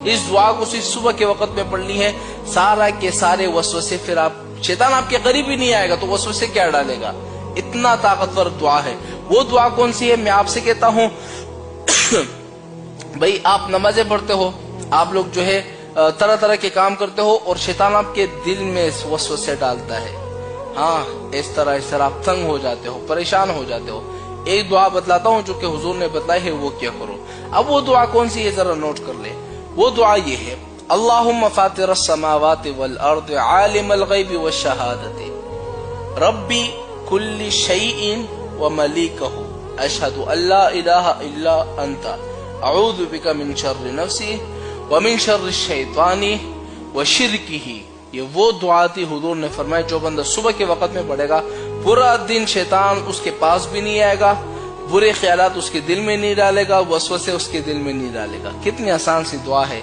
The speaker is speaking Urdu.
اس دعا کو صرف صبح کے وقت میں پڑھنی ہے، سارا کے سارے وسوسے پھر شیطان آپ کے قریب ہی نہیں آئے گا تو وسوسے کیا ڈالے گا، اتنا طاقتور دعا ہے۔ وہ دعا کون سی ہے؟ میں آپ سے کہتا ہوں بھئی آپ نمازیں پڑھتے ہو، آپ لوگ جو ہے طرح طرح کے کام کرتے ہو اور شیطان آپ کے دل میں وسوسے ڈالتا ہے، ہاں اس طرح آپ تنگ ہو جاتے ہو، پریشان ہو جاتے ہو۔ ایک دعا بتلاتا ہوں جو کہ حضور نے بتلائی ہے، وہ کیا کرو۔ اب وہ دعا کون سی ہے ذرا نوٹ کر لیں۔ وہ دعا یہ ہے، اللہم فاطر السماوات والارض عالم الغیب والشہادت ربی کل شیء وملیکہ اشہد ان لا الہ الا انت اعوذ بک من شر نفسی ومن شر الشیطان وشرکہ۔ یہ وہ دعا تھی، حضور نے فرمایا جو بندہ صبح کے وقت میں پڑھے گا پورا دن شیطان اس کے پاس بھی نہیں آئے گا، برے خیالات اس کے دل میں نہیں ڈالے گا، وسوسے اس کے دل میں نہیں ڈالے گا۔ کتنی آسان سی دعا ہے۔